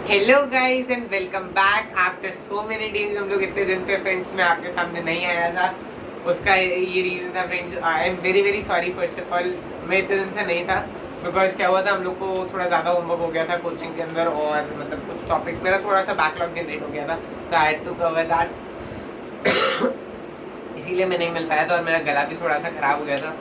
Hello guys and welcome back after so many days. हम लोग इतने दिन से फ्रेंड्स में आपके सामने नहीं आया था। उसका ये रीज़न था friends, I am very very sorry first of all. मैं इतने दिन से नहीं था बिकॉज क्या हुआ था, हम लोग को थोड़ा ज़्यादा होमवर्क हो गया था कोचिंग के अंदर, और मतलब कुछ टॉपिक्स मेरा थोड़ा सा बैकलॉग जनरेट हो गया था, so I had to cover that. इसीलिए मैं नहीं मिल पाया था और मेरा गला भी थोड़ा सा ख़राब हो गया था,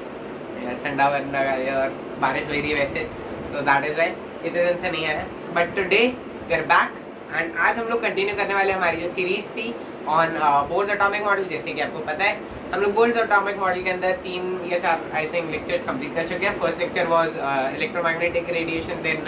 ठंडा वंडा और बारिश हो रही है वैसे, तो दैट इज़ वाई इतने दिन से नहीं आया। But today we are back and आज हम लोग कंटिन्यू करने वाले हमारी जो सीरीज थी ऑन बोर्स एटॉमिक मॉडल। जैसे कि आपको पता है हम लोग बोर्स एटॉमिक मॉडल के अंदर 3 या 4 आई थिंक लेक्चर्स कंप्लीट कर चुके हैं। First lecture was electromagnetic radiation, then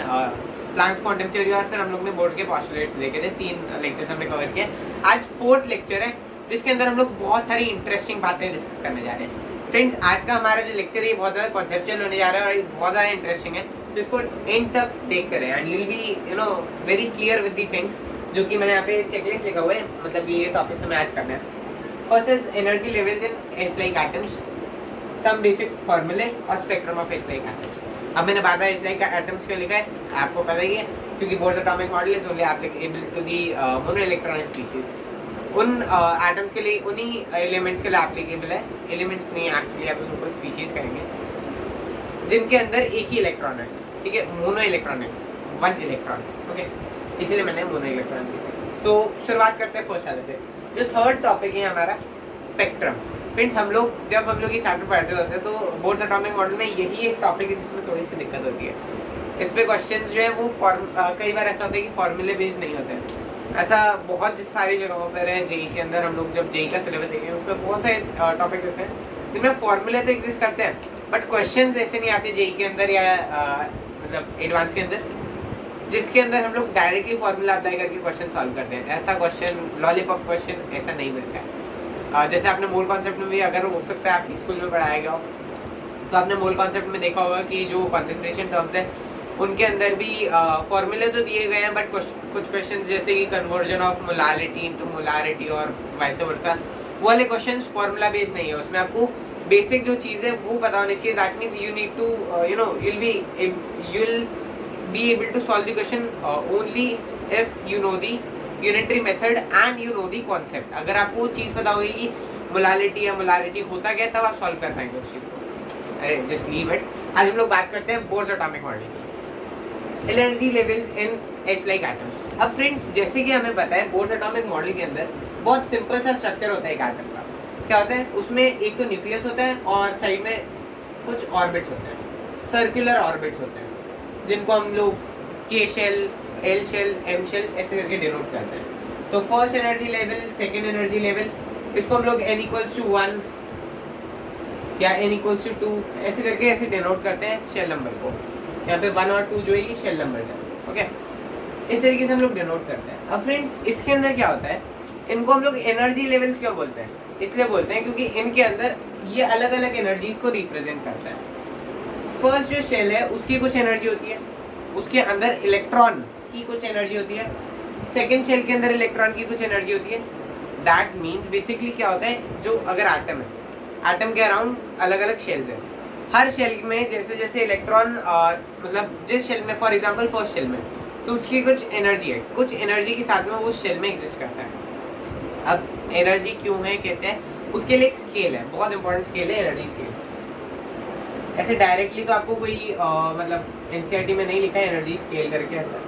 Planck's quantum theory, और फिर हम लोग ने बोर्ड के पोस्टुलेट्स देखे थे। 3 लेक्चर्स हमने कवर किए। आज 4th लेक्चर है जिसके अंदर हम लोग बहुत सारी इंटरेस्टिंग बातें डिस्कस करने जा रहे हैं। फ्रेंड्स आज का हमारा जो लेक्चर है बहुत ज़्यादा कॉन्सेप्चुअल होने जा रहा है और बहुत ज़्यादा इंटरेस्टिंग है, तो इसको एंड तक देख करें and you will be very clear with the things जो कि मैंने यहाँ पे चेकलिस्ट लिखा हुआ है, मतलब ये टॉपिक्स हमें आज करना है। First is energy levels in H like atoms, some basic फॉर्मूले और spectrum of H like atoms. अब मैंने बार बार एच लाइक एटम्स क्यों लिखा है आपको पता ही है, क्योंकि Bohr's atomic model is only applicable to the mono electronic species. उन एटम्स के लिए, उन्हीं एलिमेंट्स के लिए एप्लीकेबल है। एलिमेंट्स नहीं एक्चुअली, आप उनको स्पीशीज कहेंगे जिनके अंदर एक ही इलेक्ट्रॉन है, ठीक है, मोनो इलेक्ट्रॉन है, 1 इलेक्ट्रॉन, ओके, इसीलिए मैंने मोनो इलेक्ट्रॉन लिखा। तो शुरुआत करते हैं फर्स्ट वाले से। जो थर्ड टॉपिक है हमारा स्पेक्ट्रम। फ्रेंड्स हम लोग जब ये चैप्टर पढ़ रहे होते हैं तो बोर्स एटॉमिक मॉडल में यही एक टॉपिक है जिसमें थोड़ी सी दिक्कत होती है। इस पे क्वेश्चंस जो है वो कई बार ऐसा होता है कि फॉर्मूले बेस्ड नहीं होते हैं। ऐसा बहुत सारी जगहों पर है। जेई के अंदर हम लोग जब जेई का सिलेबस देखेंगे उसमें बहुत सारे टॉपिक्स ऐसे हैं जिनमें फॉर्मूले तो एग्जिस्ट करते हैं बट क्वेश्चंस ऐसे नहीं आते जेई के अंदर या मतलब एडवांस के अंदर जिसके अंदर हम लोग डायरेक्टली फॉर्मूला अप्लाई करके क्वेश्चन सॉल्व करते हैं। ऐसा क्वेश्चन लॉलीपॉप क्वेश्चन ऐसा नहीं मिलता है। जैसे आपने मोल कॉन्सेप्ट में भी, अगर हो सकता है आपकी स्कूल में पढ़ाया गया हो, तो आपने मोल कॉन्सेप्ट में देखा होगा कि जो कॉन्सेंट्रेशन टर्म्स है उनके अंदर भी फॉर्मूले तो दिए गए हैं बट कुछ क्वेश्चंस जैसे कि conversion of molarity into molarity और वाइस वर्सा, वो वाले क्वेश्चंस फॉर्मूला बेस्ड नहीं है। उसमें आपको बेसिक जो चीज़ है वो पता होनी चाहिए। That means you need to you'll be able to solve the question only if you know the unitary method and you know the concept। अगर आपको वो चीज़ पता होगी कि मोलारिटी या मोलारिटी होता क्या तब आप सॉल्व कर पाएंगे उस चीज़ को। अरे जस्ट लीव इट। आज हम लोग बात करते हैं बोर्स एटॉमिक मॉडल की, energy levels in H like atoms. अब फ्रेंड्स जैसे कि हमें पता है बोर्स एटॉमिक मॉडल के अंदर बहुत सिंपल सा स्ट्रक्चर होता है एक एटम का। क्या होता है उसमें, एक तो न्यूक्लियस होता है और साइड में कुछ ऑर्बिट्स होते हैं, सर्कुलर ऑर्बिट्स होते हैं जिनको हम लोग K shell, L shell, M shell ऐसे करके डिनोट करते हैं। तो first energy level, second energy level, इसको हम लोग n इक्वल्स टू 1 या n इक्वल्स टू 2 ऐसे करके ऐसे डिनोट करते हैं शेल नंबर को। यहाँ पे 1 और 2 जो है ये शेल नंबर है, ओके, इस तरीके से हम लोग डिनोट करते हैं। अब फ्रेंड्स इसके अंदर क्या होता है, इनको हम लोग एनर्जी लेवल्स क्यों बोलते हैं, इसलिए बोलते हैं क्योंकि इनके अंदर ये अलग अलग एनर्जीज को रिप्रेजेंट करता है। फर्स्ट जो शेल है उसकी कुछ एनर्जी होती है, उसके अंदर इलेक्ट्रॉन की कुछ एनर्जी होती है। सेकेंड शेल के अंदर इलेक्ट्रॉन की कुछ एनर्जी होती है। दैट मीन्स बेसिकली क्या होता है, जो अगर एटम है, एटम के अराउंड अलग अलग शेल्स हैं। हर शेल में जैसे जैसे इलेक्ट्रॉन मतलब जिस शेल में, फॉर एग्जांपल फर्स्ट शेल में, तो उसकी कुछ एनर्जी है, कुछ एनर्जी के साथ में वो शेल में एग्जिस्ट करता है। अब एनर्जी क्यों है, कैसे है, उसके लिए एक स्केल है, बहुत इंपॉर्टेंट स्केल है एनर्जी स्केल। ऐसे डायरेक्टली तो आपको कोई मतलब एनसीईआरटी में नहीं लिखा है एनर्जी स्केल करके ऐसा,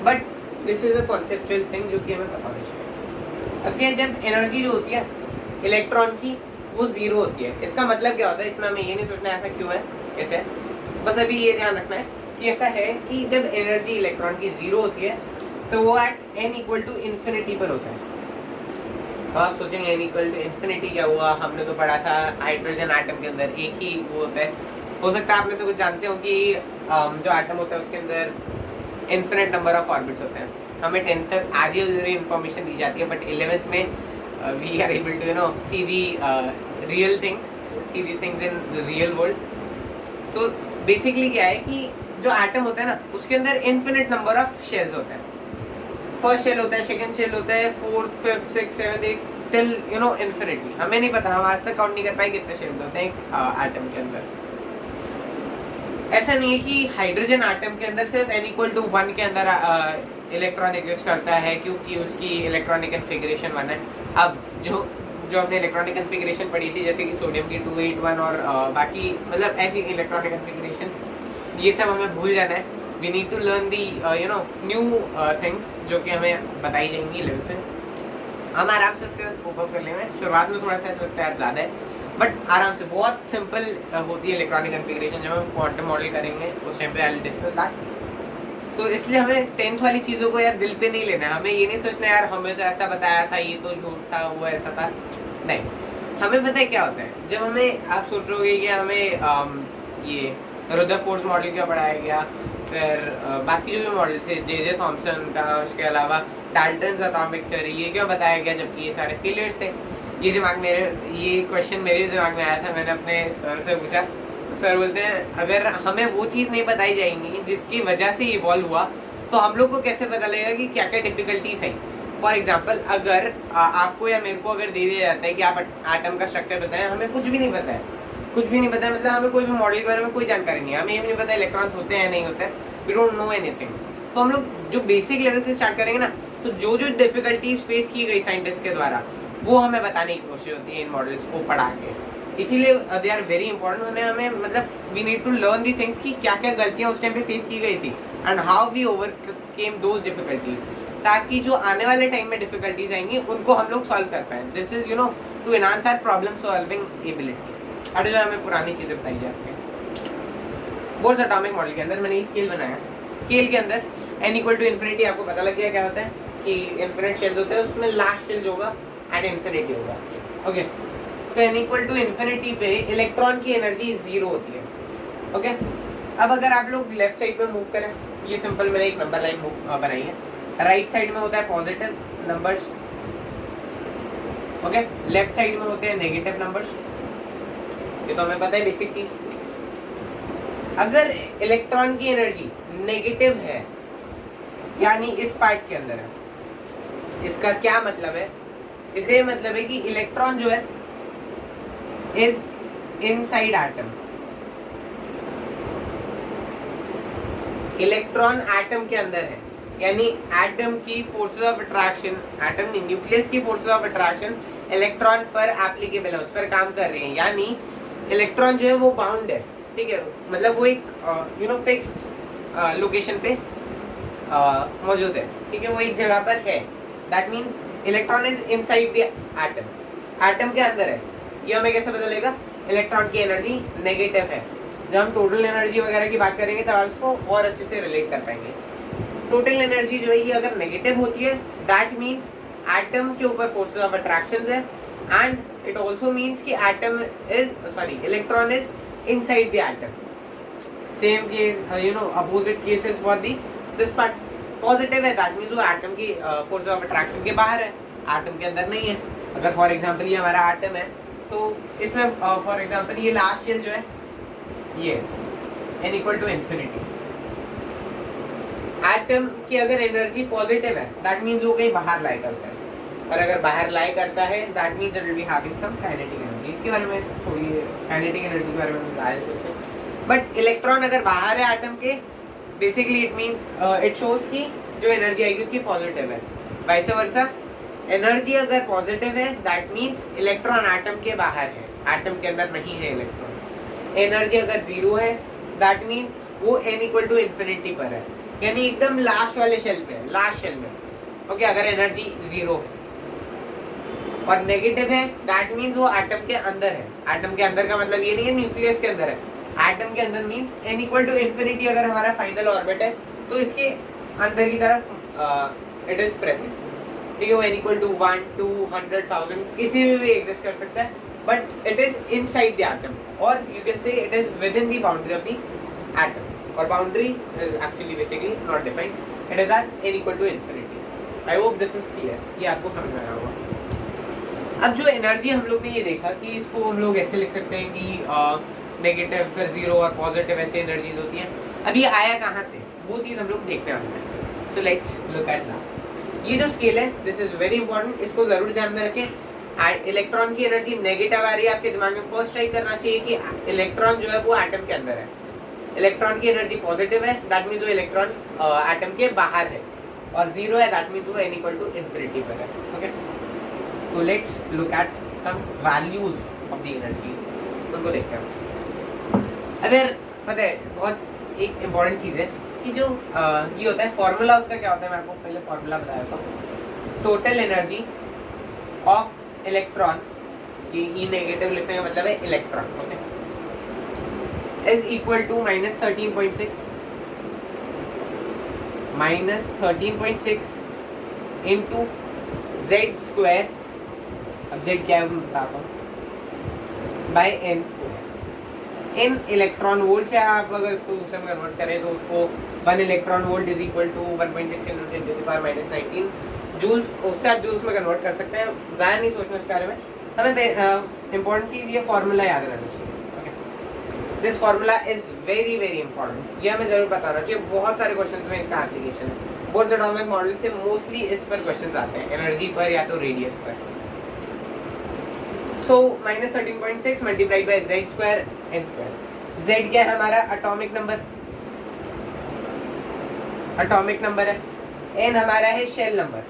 but this is a conceptual thing जो कि हमें पता होना चाहिए। अब क्या, जब एनर्जी जो होती है इलेक्ट्रॉन की वो 0 होती है, इसका मतलब क्या होता है, इसमें हमें ये नहीं सोचना ऐसा क्यों है कैसे है, बस अभी ये ध्यान रखना है कि ऐसा है कि जब एनर्जी इलेक्ट्रॉन की 0 होती है तो वो at n equal to infinity पर होता है। आप सोचेंगे n इक्वल टू इन्फिनिटी क्या हुआ, हमने तो पढ़ा था हाइड्रोजन एटम के अंदर एक ही वो होता है। हो सकता है आप में से कुछ जानते हो कि जो एटम होता है उसके अंदर इन्फिनिट नंबर ऑफ ऑर्बिट्स होते हैं। हमें 10th तक आधी अधूरी इन्फॉर्मेशन दी जाती है बट 11th में we are able to see the real things, see the things in the real world. तो बेसिकली क्या है कि जो एटम होता है ना उसके अंदर इन्फिनिट नंबर ऑफ शेल्स होते हैं। फर्स्ट शेल होता है, सेकंड शेल होता है, 4th 5th 6th 7th 8 till infinity. हमें नहीं पता, हम आज तक काउंट नहीं कर पाए कितने शेल्स होते हैं एक एटम के अंदर। ऐसा नहीं है कि हाइड्रोजन एटम के अंदर सिर्फ n इक्वल टू 1 के अंदर इलेक्ट्रॉन एग्जिस्ट करता है क्योंकि उसकी इलेक्ट्रॉनिक कन्फिगरेशन 1 है। अब जो हमने इलेक्ट्रॉनिक कन्फिगरेशन पढ़ी थी जैसे कि सोडियम की 281 और बाकी मतलब ऐसी इलेक्ट्रॉनिक कन्फिगरेशंस, ये सब हमें भूल जाना है। We need to learn the new things जो कि हमें बताई जाएंगी 11th में। हम आराम से उससे कोप अप कर लेंगे। शुरुआत में थोड़ा सा ऐसा लगता है यार ज़्यादा है, बट आराम से बहुत सिंपल होती है इलेक्ट्रॉनिक कन्फिगरेशन। जब हम क्वांटम मॉडल करेंगे उस टाइम पे आई विल डिस्कस दैट। तो इसलिए हमें 10th वाली चीज़ों को यार दिल पे नहीं लेना है। हमें ये नहीं सोचना यार हमें तो ऐसा बताया था, ये तो झूठ था, वो ऐसा था। नहीं, हमें पता है क्या होता है। जब हमें आप सोच रहे होगे कि हमें ये रुदरफोर्ड मॉडल क्या पढ़ाया गया, फिर बाकी जो भी मॉडल्स है जे थॉमसन का, उसके अलावा डाल्टन्स एटॉमिक थ्योरी, ये क्यों बताया गया जबकि ये सारे फेलियर्स थे। ये क्वेश्चन मेरे दिमाग में आया था, मैंने अपने सर से पूछा। तो सर बोलते हैं अगर हमें वो चीज़ नहीं बताई जाएंगी जिसकी वजह से इवॉल्व हुआ, तो हम लोग को कैसे पता लगेगा कि क्या क्या डिफिकल्टीज हैं। फॉर एग्जाम्पल, अगर आपको या मेरे को अगर दे दिया जाता है कि आप एटम का स्ट्रक्चर बताएं, हमें कुछ भी नहीं पता है, कुछ भी नहीं पता है, मतलब हमें कोई भी मॉडल के बारे में कोई जानकारी नहीं है, हमें ये भी नहीं पता इलेक्ट्रॉन्स होते हैं नहीं होते हैं, वी डोंट नो एनीथिंग। तो हम लोग जो बेसिक लेवल से स्टार्ट करेंगे ना, तो जो जो डिफिकल्टीज फेस की गई साइंटिस्ट के द्वारा, वो हमें बताने की कोशिश होती है इन मॉडल्स को पढ़ा के। इसीलिए दे आर वेरी इंपॉर्टेंट। हमें मतलब we need to learn the things कि क्या क्या गलतियाँ उस टाइम पे फेस की गई थी and how we overcame those difficulties, ताकि जो आने वाले टाइम में डिफिकल्टीज आएंगी उनको हम लोग सॉल्व कर पाएँ। This is to enhance our problem solving ability. और जो हमें पुरानी चीज़ें बताई जाती हैं। बोर्स एटॉमिक मॉडल के अंदर मैंने ये स्केल बनाया। स्केल के अंदर n इक्वल टू इन्फिनिटी, आपको पता लग गया क्या होता है कि इन्फिनिट शेल्स होते हैं, उसमें लास्ट शेल जो होगा एट इन्फिनिटी होगा। ओके, तो n इक्वल टू इन्फिनिटी पे इलेक्ट्रॉन की एनर्जी 0 होती है। ओके, अब अगर आप लोग लेफ्ट साइड पे मूव करें, ये सिंपल मैंने एक नंबर लाइन बनाई है। राइट साइड में होता है positive numbers, okay, left side में होते हैं नेगेटिव नंबर्स। ये तो हमें पता है बेसिक चीज। अगर इलेक्ट्रॉन की एनर्जी नेगेटिव है, यानी इस पार्ट के अंदर है, इसका क्या मतलब है? इसका ये मतलब है कि इलेक्ट्रॉन जो है is inside atom. Electron atom के अंदर है, यानी एटम की फोर्सेस ऑफ अट्रैक्शन, एटम नहीं न्यूक्लियस की फोर्सेस ऑफ अट्रैक्शन इलेक्ट्रॉन पर एप्लीकेबल है, उस पर काम कर रहे हैं। यानी इलेक्ट्रॉन जो है वो बाउंड है, ठीक है, मतलब वो एक फिक्स्ड लोकेशन पे मौजूद है, ठीक है, वो एक जगह पर है। That means electron is inside the atom, atom के अंदर है। ये हमें कैसे पता लगेगा? इलेक्ट्रॉन की एनर्जी नेगेटिव है। जब हम टोटल एनर्जी वगैरह की बात करेंगे तब आप इसको और अच्छे से रिलेट कर पाएंगे। टोटल एनर्जी जो है ये अगर नेगेटिव होती है, दैट मीन्स एटम के ऊपर फोर्सेस ऑफ अट्रैक्शन है, एंड इट ऑल्सो मीन्स कि electron is inside the atom. Same case opposite cases for this part. Positive है, दैट मीन्स वो एटम की फोर्स ऑफ अट्रैक्शन के बाहर है, एटम के अंदर नहीं है। अगर फॉर एग्जांपल ये हमारा एटम है, तो इसमें फॉर एग्जांपल ये लास्ट शेल जो है ये n equal to infinity. Atom की अगर एनर्जी पॉजिटिव है, दैट मीन्स वो कहीं बाहर लाई करता है, और अगर बाहर लाई करता है that means it will be having some kinetic energy. इसके बारे में छोड़िए, काइनेटिक एनर्जी के बारे में ज़्यादा सोचें। बट इलेक्ट्रॉन अगर बाहर है एटम के, basically it mean it shows की जो एनर्जी आएगी उसकी पॉजिटिव है। वैसे वर्सा एनर्जी अगर पॉजिटिव है, दैट मीन्स इलेक्ट्रॉन एटम के बाहर है, एटम के अंदर नहीं है इलेक्ट्रॉन। एनर्जी अगर 0 है, दैट मीन्स वो n इक्वल टू इन्फिनिटी पर है, यानी एकदम लास्ट वाले शेल पे है, लास्ट शेल में। ओके, अगर एनर्जी 0 है और नेगेटिव है, दैट मीन्स वो एटम के अंदर है। एटम के अंदर का मतलब ये नहीं है न्यूक्लियस के अंदर है, एटम के अंदर means n equal to infinity अगर हमारा फाइनल ऑर्बिट है, तो इसके अंदर की तरफ इट इज प्रेजेंट, ठीक है। वो n इक्वल टू 1, 2, 100,000 किसी भी एग्जिस्ट कर सकता है, but it is inside the atom, और you can say it is within the boundary of the atom, और boundary is actually basically not defined, it is at n equal to infinity. I hope this is clear, ये आपको समझ में आया होगा। अब जो एनर्जी हम लोग ने ये देखा कि इसको हम लोग ऐसे लिख सकते हैं कि नेगेटिव फिर 0 और पॉजिटिव ऐसे एनर्जीज होती हैं। अब ये आया कहाँ से, वो चीज़ हम लोग देखने वाले हैं। सो लेट्स लुक एट दैट। ये जो स्केल है, दिस इज वेरी इंपॉर्टेंट, इसको जरूर ध्यान में रखें। इलेक्ट्रॉन की एनर्जी नेगेटिव आ रही है, आपके दिमाग में फर्स्ट ट्राई करना चाहिए कि इलेक्ट्रॉन जो है वो एटम के अंदर है। इलेक्ट्रॉन की एनर्जी पॉजिटिव है, दैट मीन्स वो इलेक्ट्रॉन एटम के बाहर है, और 0 है दैट मीन्स वो n इक्वल टू इन्फिनिटी पर है. Okay, so let's look at some values of the energies. उनको देखते हैं. अगर पता है बहुत एक इम्पॉर्टेंट चीज़ है कि जो ये होता है फॉर्मूला, उसका क्या होता है, मैं आपको पहले फॉर्मूला बता देता हूँ. टोटल एनर्जी ऑफ इलेक्ट्रॉन, ये ई नेगेटिव लिखने का मतलब है electron. Okay, is equal to -13.6 into Z square. अब जेड क्या है मैं बताता हूँ, by n square. In electron volt से आप अगर इसको दूसरे में कन्वर्ट करें तो उसको 1 electron volt is equal to 1.6 into 10 to the power -19 joules. उससे आप जूल्स में कन्वर्ट कर सकते हैं. ज़्यादा नहीं सोचना इस बारे में. हमें इंपॉर्टेंट चीज़ ये फार्मूला याद रहना चाहिए. This formula is very very important. ये हमें जरूर बताना चाहिए. बहुत सारे क्वेश्चन में इसका एप्लीकेशन है. बोर्ड एटॉमिक मॉडल से मोस्टली इस पर क्वेश्चन आते हैं, एनर्जी पर या तो रेडियस पर. So -13.6 multiplied by Z square n square. Z क्या है हमारा एटॉमिक नंबर, एटॉमिक नंबर है. एन हमारा है शेल नंबर.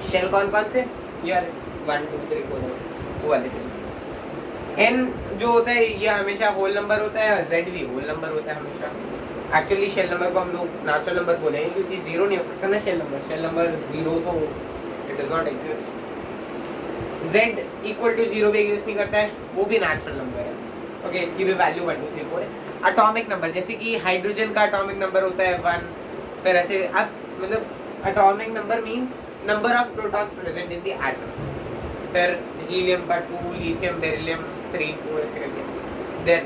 शेल कौन कौन से, ये वाले 1 2 3 4 वो वाले. एन जो होता है ये हमेशा होल नंबर होता है, जेड भी होल नंबर होता है हमेशा. एक्चुअली शेल नंबर को हम लोग नेचुरल नंबर बोलेंगे क्योंकि 0 नहीं हो सकता ना शेल नंबर. शेल नंबर 0 तो it does not exist. Z equal to 0 भी एग्जिस्ट नहीं करता है, वो भी नेचुरल नंबर है. ओके, इसकी भी वैल्यू 1 2 3 4 है. एटॉमिक नंबर जैसे कि हाइड्रोजन का एटॉमिक नंबर होता है 1. फिर ऐसे अब मतलब atomic number means number of protons present in the atom. फिर हीलियम का 2, लिथियम बेरिलियम 3 4 ऐसे करके their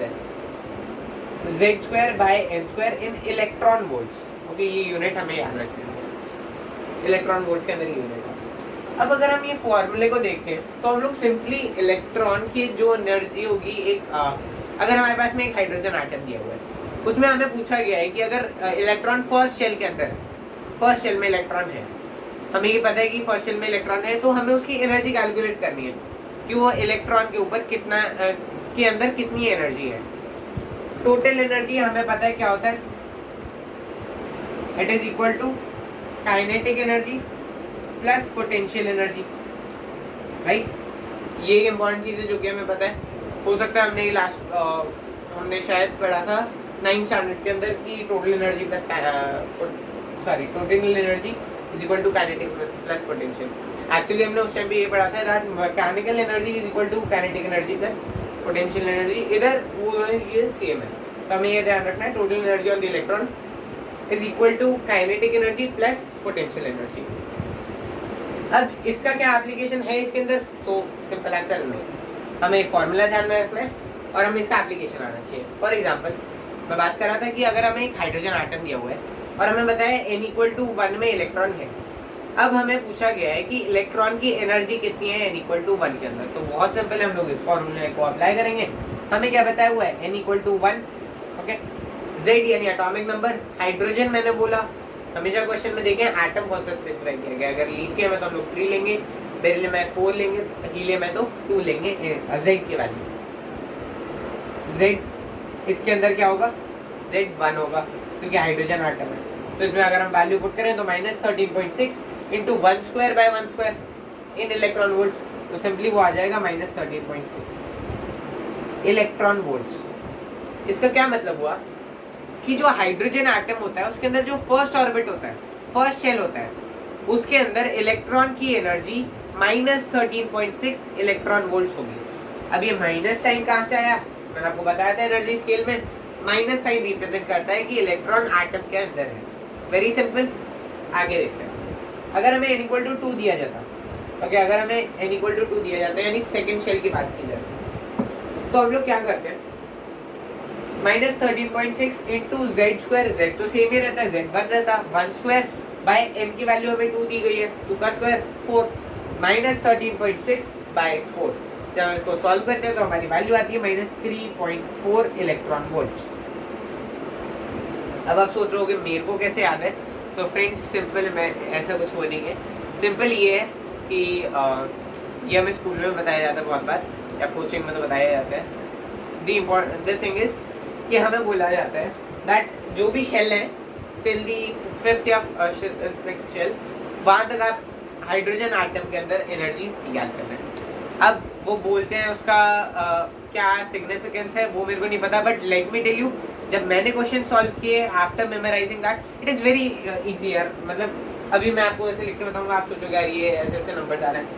Z square by n square in electron volts. Okay, ये यूनिट हमें याद रखनी है. इलेक्ट्रॉन वोल्ट्स के अंदर ये यूनिट है. अब अगर हम ये फॉर्मूले को देखें तो हम लोग सिंपली इलेक्ट्रॉन की जो एनर्जी होगी, एक अगर हमारे पास में एक हाइड्रोजन आटम दिया हुआ है, उसमें हमें पूछा गया है कि अगर इलेक्ट्रॉन फर्स्ट शेल के अंदर, फर्स्ट शेल में इलेक्ट्रॉन है, हमें ये पता है कि फर्स्ट शेल में इलेक्ट्रॉन है, तो हमें उसकी एनर्जी कैलकुलेट करनी है कि वो इलेक्ट्रॉन के ऊपर कितना के अंदर कितनी एनर्जी है. टोटल एनर्जी हमें पता है क्या होता है, it is equal to kinetic energy plus potential energy. Right, ये एक इम्पॉर्टेंट चीज़ है जो कि हमें पता है. हो सकता है हमने लास्ट हमने शायद पढ़ा था 9th स्टैंडर्ड के अंदर की total energy plus total energy is equal to kinetic plus potential. Actually हमने उस टाइम पे ये पढ़ा था that mechanical energy is equal to kinetic energy plus potential energy. इधर वो ये सेम है, तो हमें ये ध्यान रखना है total energy on the electron is equal to kinetic energy plus potential energy. अब इसका क्या एप्लीकेशन है इसके अंदर, सो सिंपल आंसर नहीं, हमें फॉर्मूला ध्यान में रखना है और हमें इसका एप्लीकेशन आना चाहिए. फॉर एग्जांपल मैं बात कर रहा था कि अगर हमें एक हाइड्रोजन आटम दिया हुआ है और हमें बताया n इक्वल टू 1 में इलेक्ट्रॉन है. अब हमें पूछा गया है कि इलेक्ट्रॉन की एनर्जी कितनी है n इक्वल टू 1 के अंदर. तो बहुत सिंपल है, हम लोग इस फॉर्मूले को अप्लाई करेंगे. हमें क्या बताया हुआ है, n equal to 1. Okay, z यानी एटॉमिक नंबर, हाइड्रोजन मैंने बोला. हमेशा क्वेश्चन में देखें एटम कौन सा स्पेसिफाई किया गया. अगर लिथियम है तो हम लोग 3 लेंगे, बेरिलियम है 4 लेंगे, हीलियम है तो 2 लेंगे. z की वैल्यू, z इसके अंदर क्या होगा, z 1 होगा क्योंकि हाइड्रोजन आटम है. तो इसमें अगर हम वैल्यू पुट करें तो -13.6 into 1 square by 1 square in electron volts, तो सिंपली वो आ जाएगा -13.6 इलेक्ट्रॉन वोल्ट्स. इसका क्या मतलब हुआ कि जो हाइड्रोजन एटम होता है उसके अंदर जो फर्स्ट ऑर्बिट होता है, फर्स्ट शेल होता है, उसके अंदर इलेक्ट्रॉन की एनर्जी -13.6 इलेक्ट्रॉन वोल्ट्स होगी. अब ये माइनस साइन कहाँ से आया, मैंने आपको बताया था एनर्जी स्केल में माइनस साइन रिप्रेजेंट करता है कि इलेक्ट्रॉन एटम के अंदर है. Very simple. आगे देखते हैं. अगर हमें n इक्वल टू 2 दिया जाता, ओके, अगर हमें n इक्वल टू 2 दिया जाता है यानी सेकेंड शेल की बात की जाए, तो हम लोग क्या करते हैं, -13.6 इंटू जेड स्क्वायर, जेड तो सेम ही रहता है, z 1 रहता, 1 स्क्वायर बाय n की वैल्यू हमें 2 दी गई है, 2 का स्क्वायर 4, -13.6 बाय 4. जब हम इसको सॉल्व करते हैं तो हमारी वैल्यू आती है -3.4 इलेक्ट्रॉन वोल्ट्स. अब आप सोच रहे हो कि मेरे को कैसे याद है, तो फ्रेंड्स सिंपल, मैं ऐसा कुछ वो नहीं है. सिंपल ये है कि ये हमें स्कूल में बताया जाता है बहुत बार, या कोचिंग में तो बताया जाता है. द थिंग इज कि हमें बोला जाता है दैट जो भी शेल है टिल दी 5th या 6th शेल, वहाँ तक आप हाइड्रोजन आटम के अंदर एनर्जीज याद कर रहे हैं। अब वो बोलते हैं उसका क्या सिग्निफिकेंस है वो मेरे को नहीं पता, but let me tell you, जब मैंने क्वेश्चन सॉल्व किए after memorising that, it is very easy यार। मतलब अभी मैं आपको ऐसे लिख के बताऊंगा, आप सोचोगे यार ये ऐसे ऐसे नंबर्स आ रहे हैं।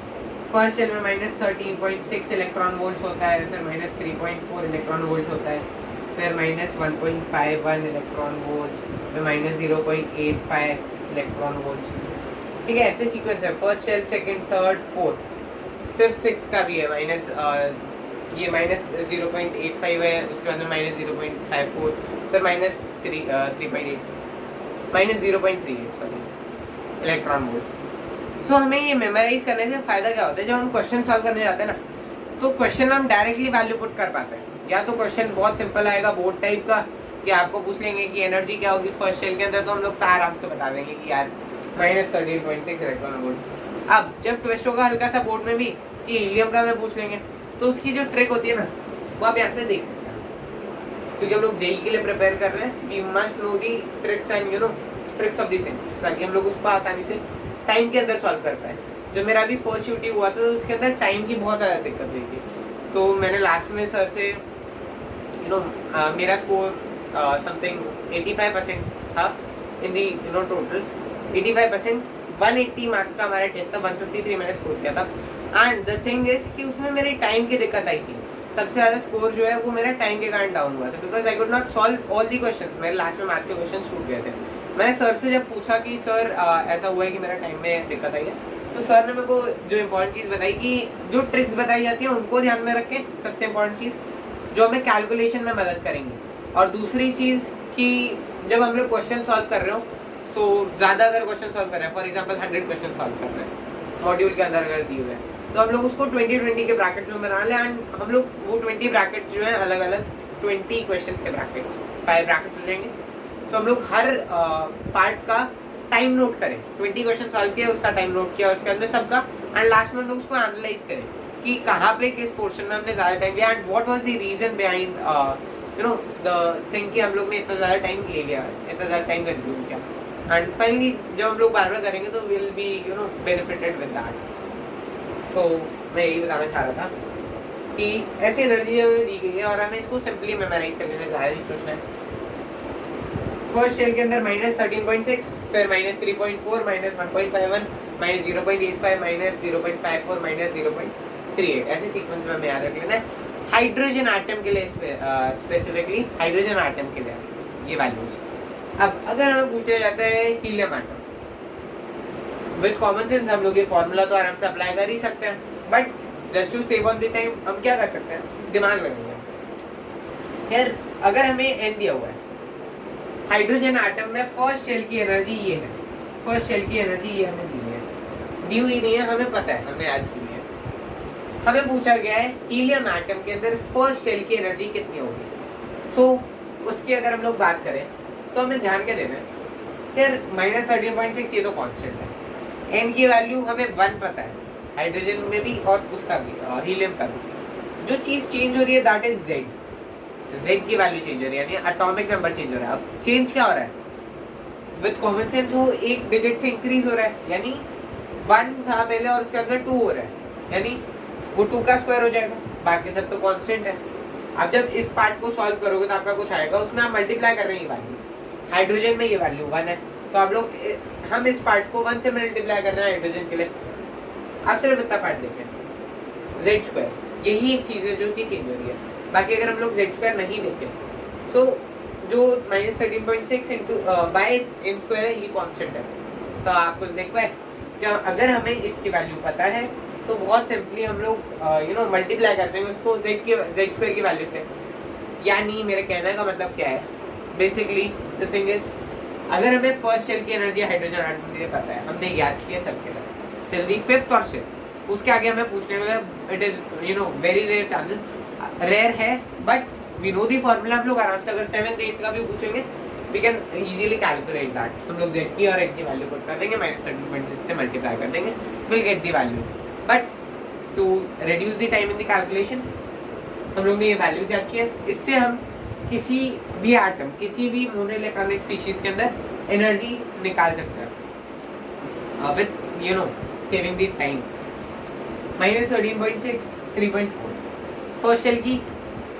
फर्स्ट शेल में -13.6 इलेक्ट्रॉन वोल्ट होता है, फिर -3.4 इलेक्ट्रॉन वोल्ट होता है, फिर -1.51 इलेक्ट्रॉन वोल्ट, फिर -0.85 इलेक्ट्रॉन वोल्ट। ठीक है, ऐसे सीक्वेंस है, first shell, second, third, fourth, fifth, six का भी है ये -0.85 है, उसके बाद में -0.54, फिर -0.38 सॉरी इलेक्ट्रॉन वोल्ट। सो हमें ये मेमोराइज करने से फ़ायदा क्या होता है, जब हम क्वेश्चन सॉल्व करने जाते हैं ना, तो क्वेश्चन में हम डायरेक्टली वैल्यू पुट कर पाते हैं। या तो क्वेश्चन बहुत सिंपल आएगा बोर्ड टाइप का, कि आपको पूछ लेंगे कि एनर्जी क्या होगी फर्स्ट शेल के अंदर, तो हम लोग तो आराम से बता देंगे कि यार -13.6 इलेक्ट्रॉन वोल्ट। अब जब ट्विस्ट होगा हल्का सा बोर्ड में भी कि हीलियम का मैं पूछ लेंगे, तो उसकी जो ट्रिक होती है ना, वो आप यहाँ से देख सकते हैं, क्योंकि हम लोग जेई के लिए प्रिपेयर कर रहे हैं। We must know the tricks and tricks of the things, ताकि हम लोग उसको आसानी से टाइम के अंदर सॉल्व कर पाए। जो मेरा अभी फर्स्ट यूटी हुआ था, तो उसके अंदर टाइम की बहुत ज़्यादा दिक्कत हुई थी, तो मैंने लास्ट में सर से मेरा स्कोर समथिंग 85% था इन दी टोटल 85%। 180 मार्क्स का हमारा टेस्ट था, 153 मैंने स्कोर किया था। एंड द थिंग इज कि उसमें मेरी टाइम की दिक्कत आई थी, सबसे ज़्यादा स्कोर जो है वो मेरा टाइम के कारण डाउन हुआ था, because I could not solve all the question. मेरे लास्ट में मैथ्स के क्वेश्चन छूट गए थे। मैंने सर से जब पूछा कि सर ऐसा हुआ है कि मेरा टाइम में दिक्कत आई है, तो सर ने मेरे को जो इम्पोर्टेंट चीज़ बताई कि जो ट्रिक्स बताई जाती हैं उनको ध्यान में रखें, सबसे इम्पोर्टेंट चीज़ जो हमें कैलकुलेशन में मदद करेंगी। और दूसरी चीज़ कि जब हम लोग क्वेश्चन सॉल्व कर रहे हो, सो ज़्यादा अगर क्वेश्चन सॉल्व कर रहे हैं, फॉर एग्जाम्पल 100 क्वेश्चन सॉल्व कर रहे हैं मॉड्यूल के अंदर अगर दिए हुए हैं, तो हम लोग उसको 20-20 के ब्रैकेट्स में बना लें। एंड हम लोग वो 20 ब्रैकेट्स जो हैं अलग अलग 20 क्वेश्चन के ब्रैकेट्स 5 ब्रैकेट्स हो जाएंगे। तो हम लोग हर पार्ट का टाइम नोट करें, 20 क्वेश्चन सॉल्व किया, उसका टाइम नोट किया उसके अंदर सबका, एंड लास्ट में हम लोग उसको एनालाइज करें कि कहाँ पे किस पोर्शन में हमने ज़्यादा टाइम लिया, and what was the reason behind the thing कि हम लोग ने इतना ज़्यादा टाइम ले लिया, इतना ज़्यादा टाइम कंज्यूम किया। एंड फाइनली जब हम लोग बार बार करेंगे तो will be benefited with that. So मैं यही बताना चाह रहा था कि ऐसी एनर्जी हमें दी गई है और हमें इसको सिंपली मेमोराइज करने में ज़्यादा नहीं सोचना है। फर्स्ट शेल के अंदर -13.6, फिर -3.4, -1.51, -0.85, -0.54, -0.38, ऐसे सीक्वेंस में हमें याद रख लेना है। हाइड्रोजन आटम के लिए स्पेसिफिकली हाइड्रोजन आटम के लिए ये वैल्यूज। अब अगर हमें पूछा जाता है helium atom, with common sense हम लोग ये फॉर्मूला तो आराम से अप्लाई कर ही सकते हैं, but just to save on the time हम क्या कर सकते हैं, दिमाग लगाएंगे। यार अगर हमें एन दिया हुआ है हाइड्रोजन आटम में, फर्स्ट शेल की एनर्जी ये है, फर्स्ट शेल की एनर्जी ये हमें दी हुई नहीं है, हमें पता है, हमने याद की है। हमें पूछा गया है हीलियम आटम के अंदर फर्स्ट शेल की एनर्जी कितनी होगी। सो उसकी अगर हम लोग बात करें तो हमें ध्यान क्या देना है, यार -13.6 ये तो कांस्टेंट है, एन की वैल्यू हमें 1 पता है, हाइड्रोजन में भी और उसका भी, हीलियम का भी। जो चीज़ चेंज हो रही है दैट इज जेड, जेड की वैल्यू चेंज हो रही है, यानी एटॉमिक नंबर चेंज हो रहा है। अब चेंज क्या हो रहा है, विद कॉमन सेंस वो एक डिजिट से इंक्रीज हो रहा है, यानी 1 था पहले और उसके अंदर 2 हो रहा है, यानी वो 2 का स्क्वायर हो जाएगा, बाकी सब तो कांस्टेंट है। अब जब इस पार्ट को सॉल्व करोगे तो आपका कुछ आएगा, उसमें आप मल्टीप्लाई कर रहे हैं ये वैल्यू, हाइड्रोजन में ये वैल्यू 1 है, तो आप लोग हम इस पार्ट को 1 से मल्टीप्लाई कर रहे हैं हाइड्रोजन के लिए। आप सिर्फ इतना पार्ट देखें, जेड स्क्वायर, यही एक चीज़ है जो कि चेंज हो रही है। बाकी अगर हम लोग जेड स्क्वायर नहीं देखें, सो जो -13.6 इंटू बाई एन स्क्वायर है ये कांस्टेंट है। सो आप कुछ देख पाए क्या, अगर हमें इसकी वैल्यू पता है तो बहुत सिंपली हम लोग मल्टीप्लाई करते हैं उसको जेड स्क्वायर की वैल्यू से। यानी मेरे कहने का मतलब क्या है, बेसिकली द थिंग इज, अगर हमें फर्स्ट शेल की एनर्जी हाइड्रोजन आटम के पता है, हमने याद किया सबके लिए टिल दी 5th और 6th, उसके आगे हमें पूछने में it is very rare chances, rare है, but we know the formula. हम लोग आराम से अगर 7th 8th का भी पूछेंगे we can easily calculate that. हम लोग जेड की और एन की वैल्यू पुट कर देंगे, -13.6 से मल्टीप्लाई कर देंगे, will get the value. But to reduce the time in the calculation हम लोग ने ये वैल्यूज याद किया, इससे हम किसी भी एटम, किसी भी मोनो इलेक्ट्रॉनिक स्पीशीज के अंदर एनर्जी निकाल सकते हैं with you know saving the time. -13.6 3.4 first shell की।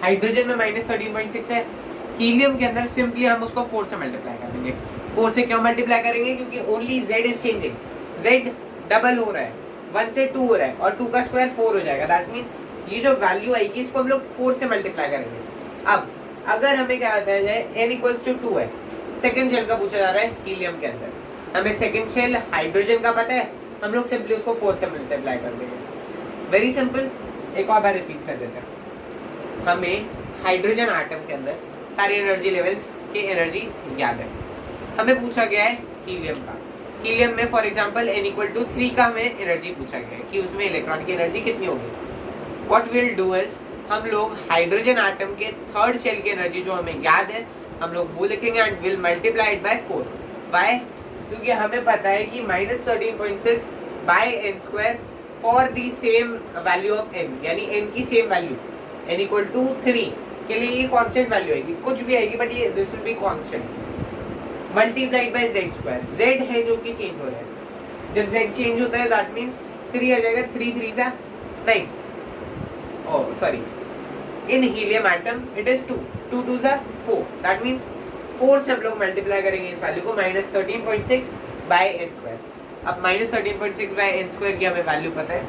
हाइड्रोजन में -13.6 है, हीलियम के अंदर सिंपली हम उसको 4 से मल्टीप्लाई करेंगे। 4 से क्यों मल्टीप्लाई करेंगे? क्योंकि only z is changing, z double हो रहा है, 1 से 2 हो रहा है और 2 का स्क्वायर 4 हो जाएगा। दैट मीन ये जो वैल्यू आएगी इसको हम लोग 4 से मल्टीप्लाई करेंगे। अब अगर हमें क्या आता है n = 2 है, सेकंड शेल का पूछा जा रहा है हीलियम के अंदर, हमें सेकंड शेल हाइड्रोजन का पता है, हम लोग सिंपली उसको 4 से मल्टीप्लाई कर देंगे। Very simple. एक और बार रिपीट कर देते हैं। हमें हाइड्रोजन आटम के अंदर सारी एनर्जी लेवल्स के एनर्जीज याद है। हमें पूछा गया है हीलियम का। हीलियम में फॉर एग्जांपल n = 3 का हमें एनर्जी पूछा गया है कि उसमें इलेक्ट्रॉन की एनर्जी कितनी होगी। व्हाट विल डू इज हम लोग हाइड्रोजन आटम के थर्ड शेल की एनर्जी जो हमें याद है हम लोग वो लिखेंगे and will multiply it by 4। Why? क्योंकि हमें पता है कि -13.6 बाय n² for the same value of n, यानी n की सेम वैल्यू n = 3 के लिए ये कांस्टेंट वैल्यू आएगी, कुछ भी आएगी बट ये this will be constant, multiplied by z²। z है जो कि चेंज हो रहा है, जब z चेंज होता है दैट मींस 3 आ जाएगा, 3 3 सा 9, oh sorry, in helium atom it is 2 2 2 सा 4, दैट मींस 4 से हम लोग मल्टीप्लाई करेंगे इस वैल्यू को -13.6 बाय n²। अब -13.6 बाय n² की हमें वैल्यू पता है,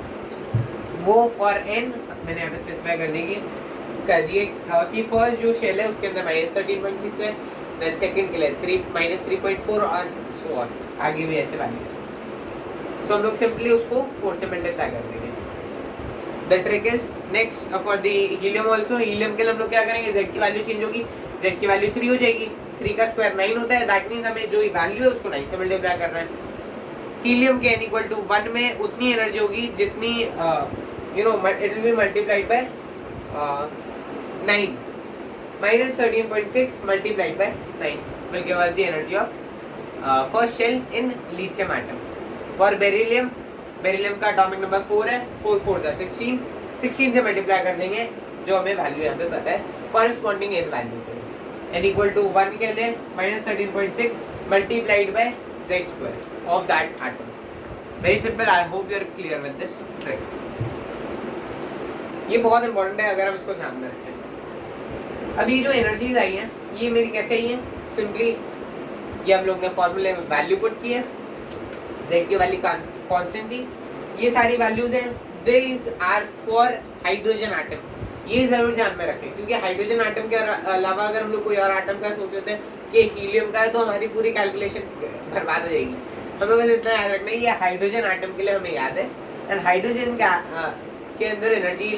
वो फॉर n मैंने यहाँ पे स्पेसिफाई कर दिए कि फर्स्ट जो शेल है उसके अंदर -13.6 है, देन सेकंड के लिए -3.4 और सो ऑन, आगे भी ऐसे वैल्यूज। सो हम लोग सिंपली उसको 4 से मल्टीप्लाई कर देंगे। The trick is next for the helium also. Helium के लिए हम लोग क्या करेंगे, z की वैल्यू चेंज होगी, z की वैल्यू 3 हो जाएगी, 3 का स्क्वायर 9 होता है, दैट मींस हमें जो वैल्यू है उसको 9 से मल्टीप्लाई करना है। हीलियम के n = 1 में उतनी एनर्जी होगी जितनी you know it will B multiplied by 9, -13.6 multiplied bye 9 will give us the energy of first shell in lithium atom. For beryllium, beryllium का एटॉमिक नंबर 4 है, 4 4 सा 16, 16 से मल्टीप्लाई कर देंगे जो हमें वैल्यू यहाँ पे पता है कॉरेस्पॉन्डिंग इन वैल्यू के लिए। n = 1 के लिए -13.6 multiplied bye z² of that atom. Very simple. I hope you are clear with this trick. ये बहुत इंपॉर्टेंट है अगर हम इसको ध्यान में रखें। अभी जो एनर्जीज आई हैं ये मेरी कैसे आई हैं, सिंपली ये हम लोग ने फॉर्मूले में वैल्यू पुट की है, z की वैल्यू कांस्टेंट थी, ये सारी वैल्यूज हैं, this are for hydrogen atom. ये जरूर ध्यान में रखें क्योंकि हाइड्रोजन आटम के अलावा अगर हम लोग कोई और आटम का सोच लेते हैं कि हीलियम का है तो हमारी पूरी कैलकुलेशन बर्बाद हो जाएगी। हमें बस इतना याद रखना है ये हाइड्रोजन आटम के लिए हमें याद है, एंड हाइड्रोजन के अंदर एनर्जी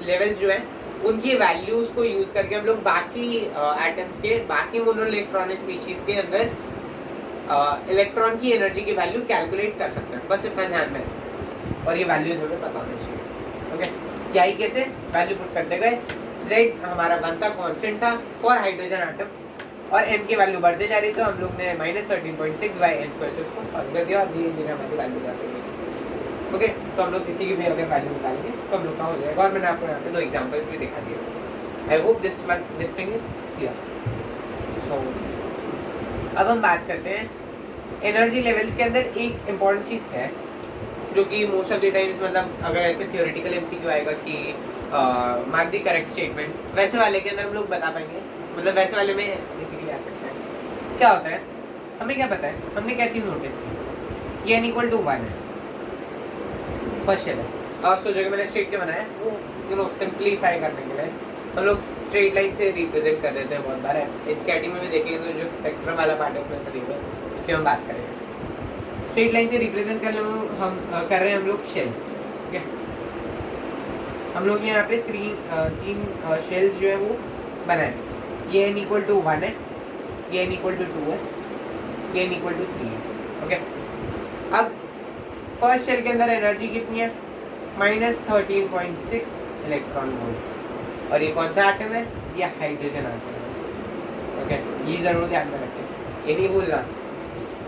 लेवल्स जो है उनकी वैल्यूज को यूज करके हम लोग बाकी एटम्स के बाकी मोनोइलेक्ट्रॉनिक स्पीशीज के अंदर इलेक्ट्रॉन की एनर्जी की वैल्यू कैलकुलेट कर सकते हैं। बस इतना ध्यान में रखें और ये वैल्यूज हमें पता होनी चाहिए। ओके, यही कैसे वैल्यू पुट करते गए, z हमारा 1 था, कांस्टेंट था फॉर हाइड्रोजन आटम, और n की वैल्यू बढ़ते जा रही तो हम लोग ने -13.6 बाय n² से उसको सॉल्व कर दिया और धीरे धीरे हमारी वैल्यू जाती है। ओके, तो हम लोग किसी की भी अगर वैल्यू निकालेंगे तो हम लोग का हो जाएगा, और मैंने आपको यहाँ पे 2 एग्जांपल्स भी दिखा दिए। I hope this thing is clear. So अब हम बात करते हैं एनर्जी लेवल्स के अंदर एक इम्पॉर्टेंट चीज़ है जो कि मोस्ट ऑफ द टाइम्स मतलब अगर ऐसे थियोरेटिकल MCQ आएगा कि मार्क द करेक्ट स्टेटमेंट, वैसे वाले के अंदर हम लोग बता पाएंगे, मतलब वैसे वाले में बेसिकली आ सकता है। क्या होता है, हमें क्या पता है, हमने क्या चीज़ नोटिस की, ये n = 1 है, फर्स्ट शेल है। आप सोचोगे मैंने स्ट्रेट क्यों बनाया, वो यू नो सिंप्लीफाई करने के लिए हम लोग स्ट्रेट लाइन से रिप्रेजेंट कर देते हैं बहुत बार। NCERT में भी देखेंगे तो जो स्पेक्ट्रम वाला पार्ट है उसमें से देखो, उसकी हम बात करेंगे। स्ट्रेट लाइन से रिप्रेजेंट कर रहे हैं हम लोग शेल। ठीक है, हम लोग यहाँ पे तीन शेल्स जो है वो बनाए, ये n = 1 है, ये n = 2 है, ये n = 3 है। ओके, अब फर्स्ट शेल के अंदर एनर्जी कितनी है, -13.6 इलेक्ट्रॉन वोल्ट, और ये कौन सा आटम है, ये हाइड्रोजन आटम है। ओके, ये जरूर ध्यान में रखें, ये नहीं भूलना,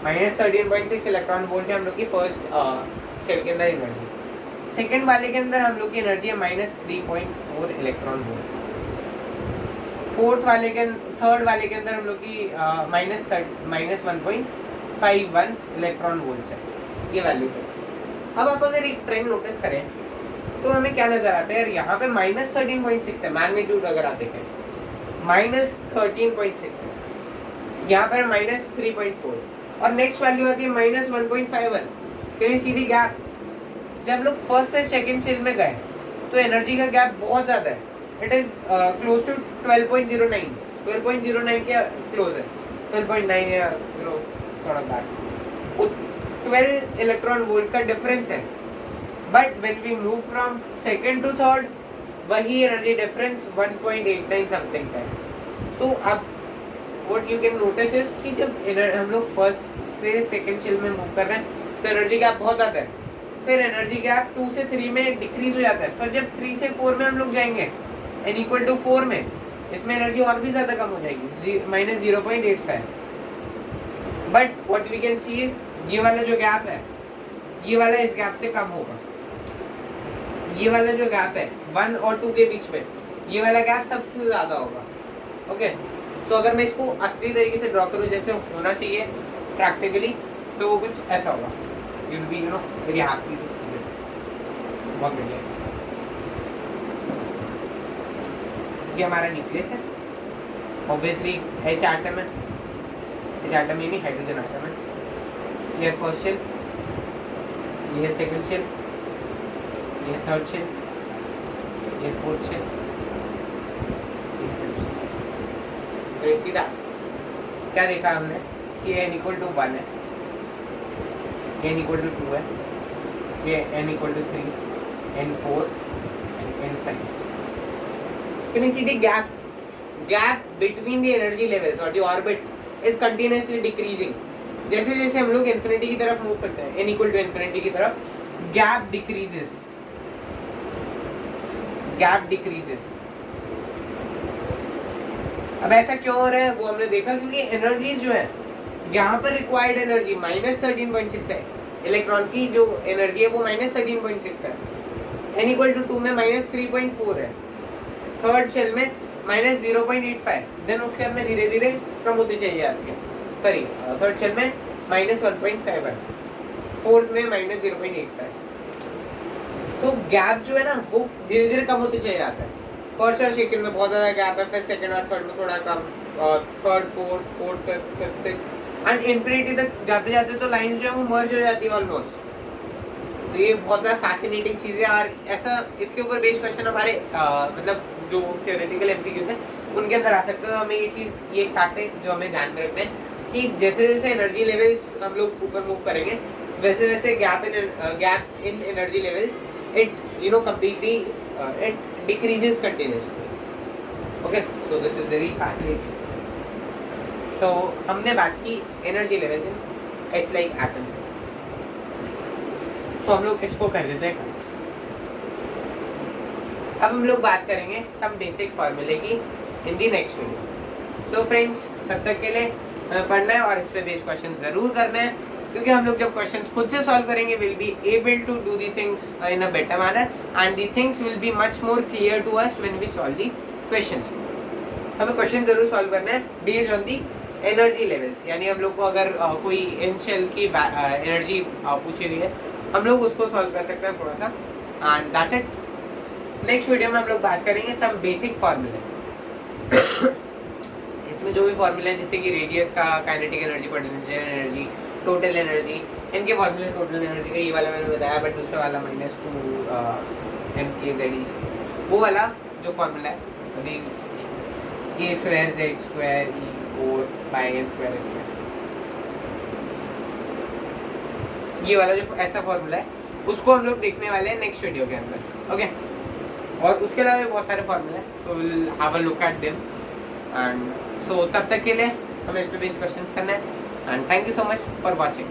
-13.6 इलेक्ट्रॉन वोल्ट है हम लोग की फर्स्ट शेल के अंदर एनर्जी। सेकेंड वाले के अंदर हम लोग की एनर्जी है -3.4 इलेक्ट्रॉन वोल्ट। थर्ड वाले के अंदर हम लोग की -1.51 इलेक्ट्रॉन वोल्ट्स है, ये वैल्यूज है। अब आप अगर एक ट्रेंड नोटिस करें तो हमें क्या नजर आता है यार, यहाँ पे -13.6 है मैग्नीट्यूड, अगर आप देखें -13.6 है, यहाँ पर -3.4 और नेक्स्ट वैल्यू आती है -1.51। कहीं सीधी गैप, जब लोग फर्स्ट से सेकंड सेल में गए तो एनर्जी का गैप बहुत ज़्यादा है, इट इज़ क्लोज टू 12.09 के क्लोज है, 12.9 या sort of that, 12 electron volts का डिफरेंस है। But when we move from second to third, वही एनर्जी डिफरेंस 1.89 समथिंग का है। सो अब what you can notice is कि जब हम लोग फर्स्ट से सेकंड शेल में मूव कर रहे हैं तो एनर्जी गैप बहुत ज़्यादा है, फिर एनर्जी गैप 2 से 3 में डिक्रीज हो जाता है, फिर जब 3 से 4 में हम लोग जाएंगे n=4 में, इसमें एनर्जी और भी ज़्यादा कम हो जाएगी, -0.85। But what we can see is ये वाला जो गैप है, ये वाला इस गैप से कम होगा, ये वाला जो गैप है 1 और 2 के बीच में, ये वाला गैप सबसे ज़्यादा होगा। ओके, सो अगर मैं इसको असली तरीके से ड्रॉ करूँ जैसे होना चाहिए प्रैक्टिकली, तो वो कुछ ऐसा होगा, you will be very happy to see this. बहुत बढ़िया, ये हमारा न्यूक्लियस है, ऑब्वियसली H एटम है, H एटम ही नहीं हाइड्रोजन एटम है, ये फर्स्ट शेल, ये सेकंड शेल, ये थर्ड शेल, ये फोर्थ शेल, ये फिफ्थ शेल। तो ये सीधा क्या देखा हमने कि n=1 है, n=2 है, ये n=3, n4 and n5। Can you see the gap between the energy levels or the orbits is continuously decreasing। जैसे जैसे हम लोग इंफिनिटी की तरफ मूव करते हैं, n=∞ की तरफ, गैप डिक्रीजेस। अब ऐसा क्यों हो रहा है वो हमने देखा, क्योंकि एनर्जीज जो है यहाँ पर रिक्वायर्ड एनर्जी -13.6 है, इलेक्ट्रॉन की जो एनर्जी है वो -13.6 है, n=2 में -3.4 है, थर्ड शेल में -0.85, देन उसके बाद में धीरे धीरे कम होती चली जाती है, सॉरी थर्ड शेल में -1.5, फोर्थ में -0.85। सो गैप जो है ना वो धीरे धीरे कम होते चले जाता है। फर्स्ट और सेकंड में बहुत ज़्यादा गैप है, फिर सेकंड और थर्ड में थोड़ा कम, और third fourth fifth sixth and infinity तक जाते जाते तो लाइंस जो है वो मर्ज हो जाती है ऑलमोस्ट। तो ये बहुत ज़्यादा फैसिनेटिंग चीज़ है, और ऐसा इसके ऊपर बेस्ड क्वेश्चन हमारे मतलब जो थियोरेटिकल MCQs हैं उनके अंदर आ सकते हैं। तो हमें ये एक फैक्ट है जो हमें ध्यान में रखना है कि जैसे जैसे एनर्जी लेवल्स हम लोग ऊपर मूव करेंगे वैसे वैसे gap in energy levels it completely it decreases continuously। okay, so this is very fascinating। so हमने बात की energy levels in its like atoms. So हम लोग इसको कर देते हैं। अब हम लोग बात करेंगे सम बेसिक फॉर्मूले की in the next video. So friends, तब तक के लिए पढ़ना है और इस पे बेस्ड क्वेश्चन ज़रूर करना है, क्योंकि हम लोग जब क्वेश्चंस खुद से सॉल्व करेंगे will be able to do the things in a better manner and the things will be much more clear to us when we solve the questions. हमें क्वेश्चन ज़रूर सॉल्व करना है based on the energy levels, यानी हम लोग को अगर कोई इनिशियल की एनर्जी पूछी हुई है हम लोग उसको सॉल्व कर सकते हैं थोड़ा सा, and that's it. Next video में हम लोग बात करेंगे सम बेसिक फार्मूले। इसमें जो भी फार्मूले हैं जैसे कि रेडियस का, kinetic energy, potential energy, total energy, इनके फार्मूले टोटल एनर्जी का ये वाला मैंने बताया, बट दूसरा वाला -2 mkZe वो वाला जो फार्मूला है अभी k²z²e4/n²h², ये वाला जो ऐसा फार्मूला है उसको हम लोग देखने वाले हैं नेक्स्ट वीडियो के अंदर। ओके, और उसके अलावा भी बहुत सारे फार्मूले हैं, so will have a look at them and so तब तक के लिए हमें इस पे बेस्ड क्वेश्चंस करना है and thank you so much for watching.